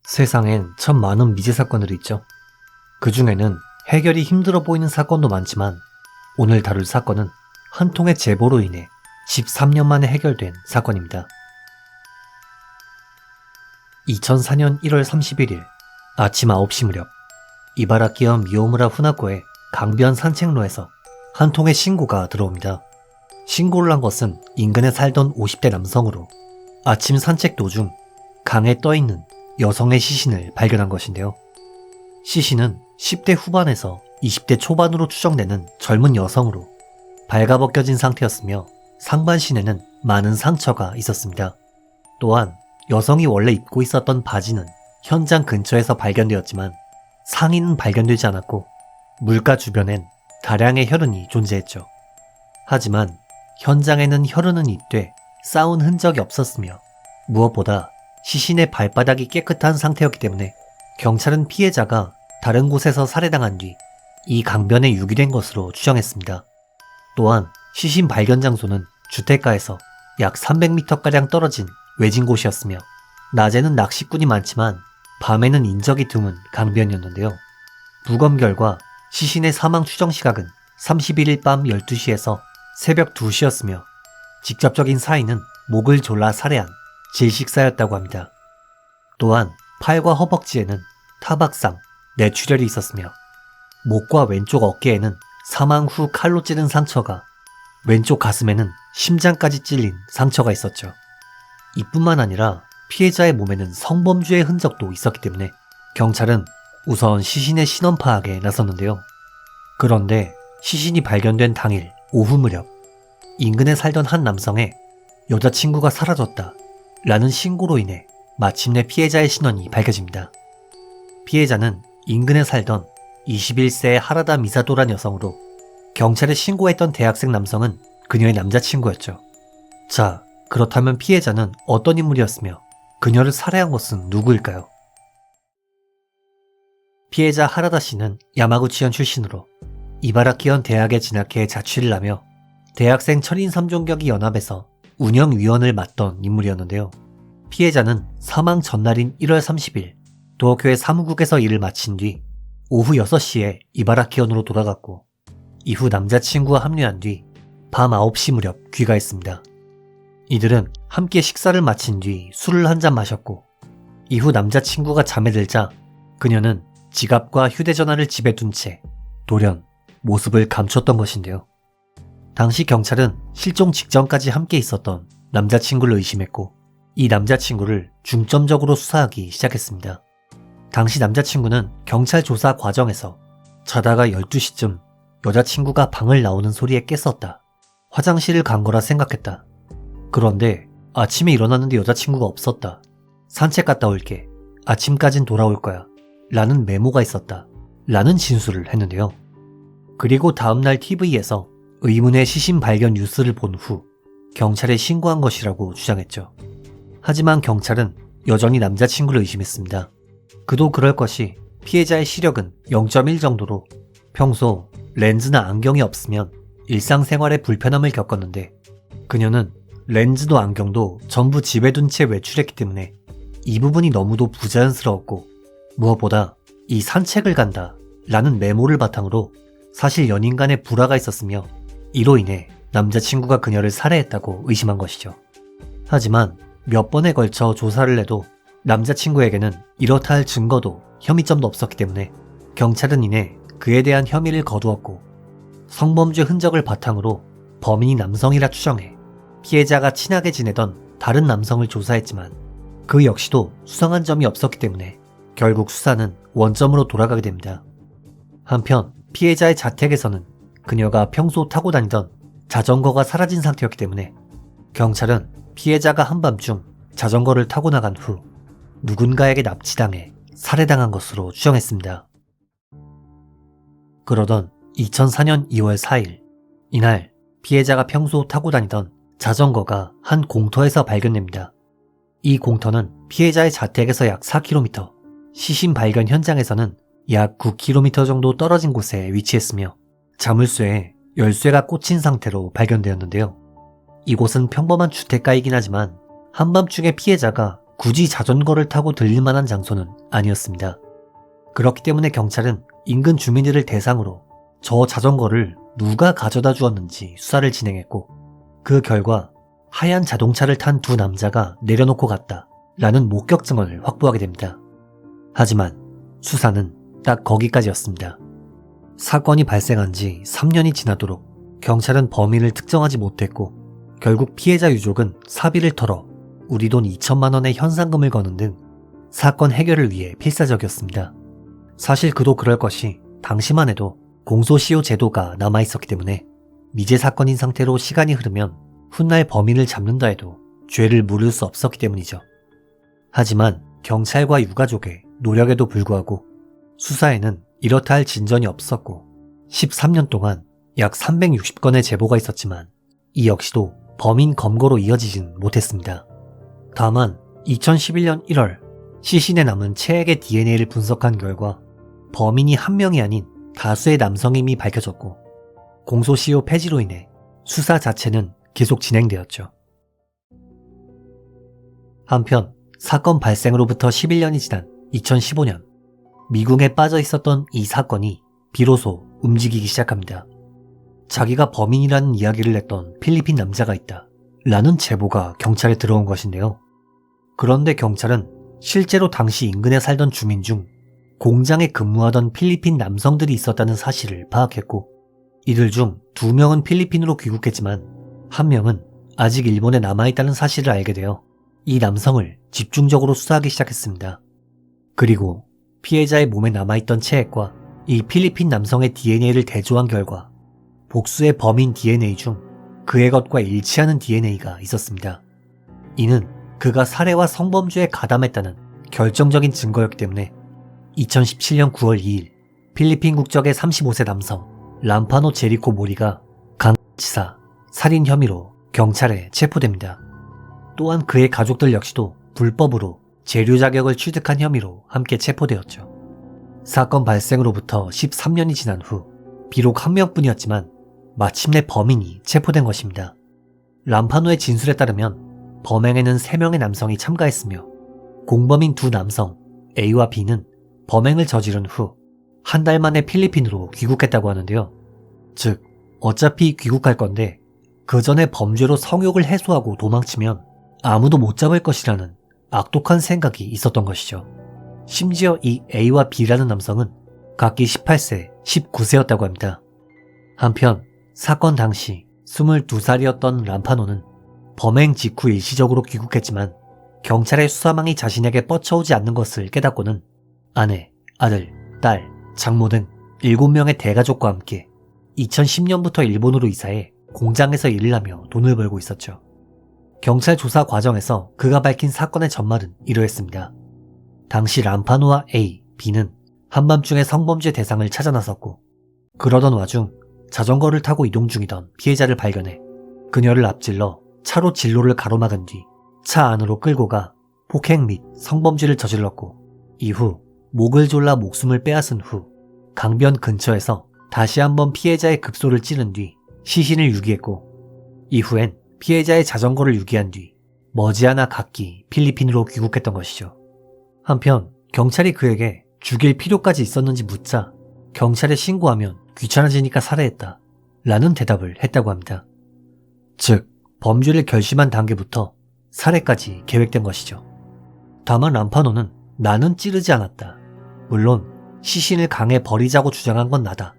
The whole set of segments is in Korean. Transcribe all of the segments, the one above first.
세상엔 참 많은 미제 사건들이 있죠. 그 중에는 해결이 힘들어 보이는 사건도 많지만 오늘 다룰 사건은 한 통의 제보로 인해 13년 만에 해결된 사건입니다. 2004년 1월 31일 아침 9시 무렵 이바라키현 미오무라 후나코의 강변 산책로에서 한 통의 신고가 들어옵니다. 신고를 한 것은 인근에 살던 50대 남성으로 아침 산책 도중 강에 떠있는 여성의 시신을 발견한 것인데요. 시신은 10대 후반에서 20대 초반으로 추정되는 젊은 여성으로 발가벗겨진 상태였으며 상반신에는 많은 상처가 있었습니다. 또한 여성이 원래 입고 있었던 바지는 현장 근처에서 발견되었지만 상의는 발견되지 않았고 물가 주변엔 다량의 혈흔이 존재했죠. 하지만 현장에는 혈흔은 있되 싸운 흔적이 없었으며 무엇보다 시신의 발바닥이 깨끗한 상태였기 때문에 경찰은 피해자가 다른 곳에서 살해당한 뒤 이 강변에 유기된 것으로 추정했습니다. 또한 시신 발견 장소는 주택가에서 약 300m가량 떨어진 외진 곳이었으며 낮에는 낚시꾼이 많지만 밤에는 인적이 드문 강변이었는데요. 부검 결과 시신의 사망 추정 시각은 31일 밤 12시에서 새벽 2시였으며 직접적인 사인은 목을 졸라 살해한 질식사였다고 합니다. 또한 팔과 허벅지에는 타박상, 뇌출혈이 있었으며 목과 왼쪽 어깨에는 사망 후 칼로 찌른 상처가, 왼쪽 가슴에는 심장까지 찔린 상처가 있었죠. 이뿐만 아니라 피해자의 몸에는 성범죄의 흔적도 있었기 때문에 경찰은 우선 시신의 신원 파악에 나섰는데요. 그런데 시신이 발견된 당일 오후 무렵 인근에 살던 한 남성의 여자친구가 사라졌다 라는 신고로 인해 마침내 피해자의 신원이 밝혀집니다. 피해자는 인근에 살던 21세의 하라다 미사도란 여성으로 경찰에 신고했던 대학생 남성은 그녀의 남자친구였죠. 자, 그렇다면 피해자는 어떤 인물이었으며 그녀를 살해한 것은 누구일까요? 피해자 하라다 씨는 야마구치현 출신으로 이바라키현 대학에 진학해 자취를 하며 대학생 철인 3종격이 연합에서 운영위원을 맡던 인물이었는데요. 피해자는 사망 전날인 1월 30일 도쿄의 사무국에서 일을 마친 뒤 오후 6시에 이바라키현으로 돌아갔고 이후 남자친구와 합류한 뒤 밤 9시 무렵 귀가했습니다. 이들은 함께 식사를 마친 뒤 술을 한 잔 마셨고 이후 남자친구가 잠에 들자 그녀는 지갑과 휴대전화를 집에 둔 채 돌연 모습을 감췄던 것인데요. 당시 경찰은 실종 직전까지 함께 있었던 남자친구를 의심했고 이 남자친구를 중점적으로 수사하기 시작했습니다. 당시 남자친구는 경찰 조사 과정에서 자다가 12시쯤 여자친구가 방을 나오는 소리에 깼었다. 화장실을 간 거라 생각했다. 그런데 아침에 일어났는데 여자친구가 없었다. 산책 갔다 올게. 아침까진 돌아올 거야. 라는 메모가 있었다. 라는 진술을 했는데요. 그리고 다음날 TV에서 의문의 시신 발견 뉴스를 본 후 경찰에 신고한 것이라고 주장했죠. 하지만 경찰은 여전히 남자친구를 의심했습니다. 그도 그럴 것이 피해자의 시력은 0.1 정도로 평소 렌즈나 안경이 없으면 일상생활에 불편함을 겪었는데 그녀는 렌즈도 안경도 전부 집에 둔 채 외출했기 때문에 이 부분이 너무도 부자연스러웠고 무엇보다 이 산책을 간다 라는 메모를 바탕으로 사실 연인 간에 불화가 있었으며 이로 인해 남자친구가 그녀를 살해했다고 의심한 것이죠. 하지만 몇 번에 걸쳐 조사를 해도 남자친구에게는 이렇다 할 증거도 혐의점도 없었기 때문에 경찰은 이내 그에 대한 혐의를 거두었고 성범죄 흔적을 바탕으로 범인이 남성이라 추정해 피해자가 친하게 지내던 다른 남성을 조사했지만 그 역시도 수상한 점이 없었기 때문에 결국 수사는 원점으로 돌아가게 됩니다. 한편 피해자의 자택에서는 그녀가 평소 타고 다니던 자전거가 사라진 상태였기 때문에 경찰은 피해자가 한밤중 자전거를 타고 나간 후 누군가에게 납치당해 살해당한 것으로 추정했습니다. 그러던 2004년 2월 4일 이날 피해자가 평소 타고 다니던 자전거가 한 공터에서 발견됩니다. 이 공터는 피해자의 자택에서 약 4km, 시신 발견 현장에서는 약 9km 정도 떨어진 곳에 위치했으며 자물쇠에 열쇠가 꽂힌 상태로 발견되었는데요. 이곳은 평범한 주택가이긴 하지만 한밤중에 피해자가 굳이 자전거를 타고 들릴 만한 장소는 아니었습니다. 그렇기 때문에 경찰은 인근 주민들을 대상으로 저 자전거를 누가 가져다 주었는지 수사를 진행했고, 그 결과 하얀 자동차를 탄 두 남자가 내려놓고 갔다 라는 목격 증언을 확보하게 됩니다. 하지만 수사는 딱 거기까지였습니다. 사건이 발생한 지 3년이 지나도록 경찰은 범인을 특정하지 못했고, 결국 피해자 유족은 사비를 털어 우리 돈 2천만 원의 현상금을 거는 등 사건 해결을 위해 필사적이었습니다. 사실 그도 그럴 것이 당시만 해도 공소시효 제도가 남아있었기 때문에 미제 사건인 상태로 시간이 흐르면 훗날 범인을 잡는다 해도 죄를 물을 수 없었기 때문이죠. 하지만 경찰과 유가족의 노력에도 불구하고 수사에는 이렇다 할 진전이 없었고, 13년 동안 약 360건의 제보가 있었지만 이 역시도 범인 검거로 이어지진 못했습니다. 다만 2011년 1월 시신에 남은 체액의 DNA를 분석한 결과 범인이 한 명이 아닌 다수의 남성임이 밝혀졌고, 공소시효 폐지로 인해 수사 자체는 계속 진행되었죠. 한편 사건 발생으로부터 11년이 지난 2015년, 미궁에 빠져 있었던 이 사건이 비로소 움직이기 시작합니다. 자기가 범인이라는 이야기를 했던 필리핀 남자가 있다 라는 제보가 경찰에 들어온 것인데요. 그런데 경찰은 실제로 당시 인근에 살던 주민 중 공장에 근무하던 필리핀 남성들이 있었다는 사실을 파악했고, 이들 중 2명은 필리핀으로 귀국했지만 1명은 아직 일본에 남아있다는 사실을 알게 되어 이 남성을 집중적으로 수사하기 시작했습니다. 그리고 피해자의 몸에 남아있던 체액과 이 필리핀 남성의 DNA를 대조한 결과 복수의 범인 DNA 중 그의 것과 일치하는 DNA가 있었습니다. 이는 그가 살해와 성범죄에 가담했다는 결정적인 증거였기 때문에 2017년 9월 2일 필리핀 국적의 35세 남성 람파노 제리코 모리가 강치사, 살인 혐의로 경찰에 체포됩니다. 또한 그의 가족들 역시도 불법으로 재료 자격을 취득한 혐의로 함께 체포되었죠. 사건 발생으로부터 13년이 지난 후 비록 한 명뿐이었지만 마침내 범인이 체포된 것입니다. 람파노의 진술에 따르면 범행에는 3명의 남성이 참가했으며 공범인 두 남성 A와 B는 범행을 저지른 후 한 달 만에 필리핀으로 귀국했다고 하는데요. 즉 어차피 귀국할 건데 그 전에 범죄로 성욕을 해소하고 도망치면 아무도 못 잡을 것이라는 악독한 생각이 있었던 것이죠. 심지어 이 A와 B라는 남성은 각기 18세, 19세였다고 합니다. 한편 사건 당시 22살이었던 람파노는 범행 직후 일시적으로 귀국했지만 경찰의 수사망이 자신에게 뻗쳐오지 않는 것을 깨닫고는 아내, 아들, 딸, 장모 등 7명의 대가족과 함께 2010년부터 일본으로 이사해 공장에서 일을 하며 돈을 벌고 있었죠. 경찰 조사 과정에서 그가 밝힌 사건의 전말은 이러했습니다. 당시 람파노와 A, B는 한밤중에 성범죄 대상을 찾아 나섰고, 그러던 와중 자전거를 타고 이동 중이던 피해자를 발견해 그녀를 앞질러 차로 진로를 가로막은 뒤 차 안으로 끌고 가 폭행 및 성범죄를 저질렀고, 이후 목을 졸라 목숨을 빼앗은 후 강변 근처에서 다시 한번 피해자의 급소를 찌른 뒤 시신을 유기했고, 이후엔 피해자의 자전거를 유기한 뒤 머지않아 각기 필리핀으로 귀국했던 것이죠. 한편 경찰이 그에게 죽일 필요까지 있었는지 묻자 경찰에 신고하면 귀찮아지니까 살해했다 라는 대답을 했다고 합니다. 즉 범죄를 결심한 단계부터 살해까지 계획된 것이죠. 다만 람파노는 나는 찌르지 않았다. 물론 시신을 강에 버리자고 주장한 건 나다.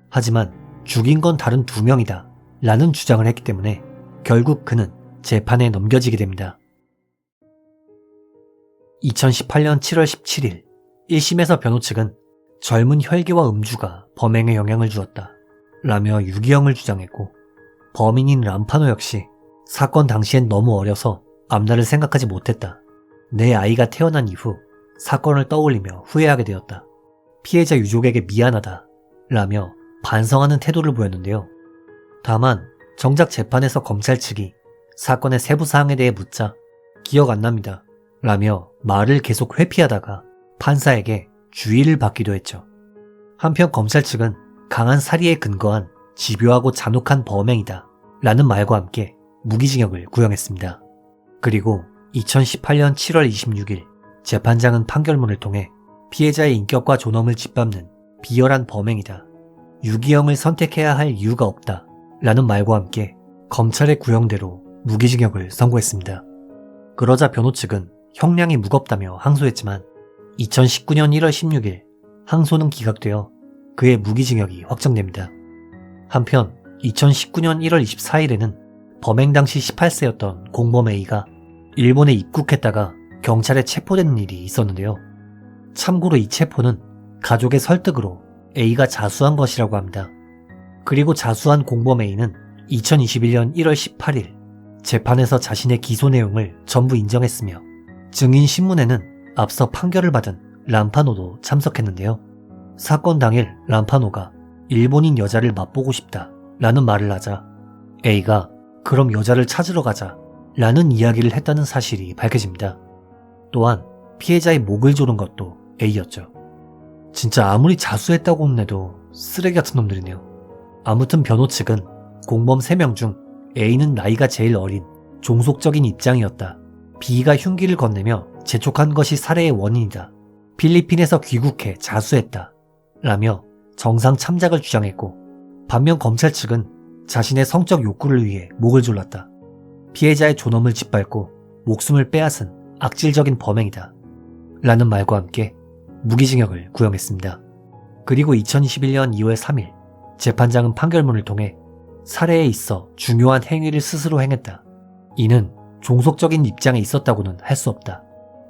하지만 죽인 건 다른 2명이다 라는 주장을 했기 때문에 결국 그는 재판에 넘겨지게 됩니다. 2018년 7월 17일 1심에서 변호 측은 젊은 혈기와 음주가 범행에 영향을 주었다 라며 유기형을 주장했고, 범인인 람파노 역시 사건 당시엔 너무 어려서 앞날을 생각하지 못했다. 내 아이가 태어난 이후 사건을 떠올리며 후회하게 되었다. 피해자 유족에게 미안하다 라며 반성하는 태도를 보였는데요. 다만 정작 재판에서 검찰 측이 사건의 세부 사항에 대해 묻자 기억 안 납니다 라며 말을 계속 회피하다가 판사에게 주의를 받기도 했죠. 한편 검찰 측은 강한 사리에 근거한 집요하고 잔혹한 범행이다 라는 말과 함께 무기징역을 구형했습니다. 그리고 2018년 7월 26일 재판장은 판결문을 통해 피해자의 인격과 존엄을 짓밟는 비열한 범행이다. 유기형을 선택해야 할 이유가 없다. 라는 말과 함께 검찰의 구형대로 무기징역을 선고했습니다. 그러자 변호 측은 형량이 무겁다며 항소했지만 2019년 1월 16일 항소는 기각되어 그의 무기징역이 확정됩니다. 한편 2019년 1월 24일에는 범행 당시 18세였던 공범 A가 일본에 입국했다가 경찰에 체포된 일이 있었는데요. 참고로 이 체포는 가족의 설득으로 A가 자수한 것이라고 합니다. 그리고 자수한 공범 A는 2021년 1월 18일 재판에서 자신의 기소 내용을 전부 인정했으며 증인 신문에는 앞서 판결을 받은 람파노도 참석했는데요. 사건 당일 람파노가 일본인 여자를 맛보고 싶다 라는 말을 하자 A가 그럼 여자를 찾으러 가자 라는 이야기를 했다는 사실이 밝혀집니다. 또한 피해자의 목을 조른 것도 A였죠. 진짜 아무리 자수했다고는 해도 쓰레기 같은 놈들이네요. 아무튼 변호 측은 공범 3명 중 A는 나이가 제일 어린 종속적인 입장이었다. B가 흉기를 건네며 재촉한 것이 살해의 원인이다. 필리핀에서 귀국해 자수했다. 라며 정상 참작을 주장했고 반면 검찰 측은 자신의 성적 욕구를 위해 목을 졸랐다. 피해자의 존엄을 짓밟고 목숨을 빼앗은 악질적인 범행이다. 라는 말과 함께 무기징역을 구형했습니다. 그리고 2021년 2월 3일 재판장은 판결문을 통해 살해에 있어 중요한 행위를 스스로 행했다. 이는 종속적인 입장에 있었다고는 할 수 없다.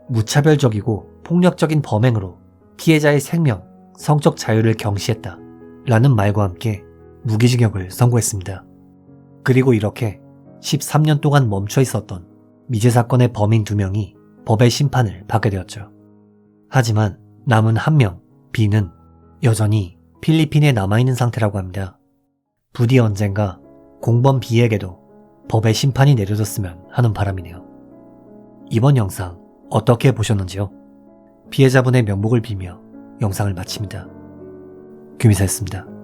무차별적이고 폭력적인 범행으로 피해자의 생명, 성적 자유를 경시했다. 라는 말과 함께 무기징역을 선고했습니다. 그리고 이렇게 13년 동안 멈춰 있었던 미제 사건의 범인 2명이 법의 심판을 받게 되었죠. 하지만 남은 1명, B는 여전히 필리핀에 남아있는 상태라고 합니다. 부디 언젠가 공범 B에게도 법의 심판이 내려졌으면 하는 바람이네요. 이번 영상 어떻게 보셨는지요? 피해자분의 명복을 빌며 영상을 마칩니다. 규미사였습니다.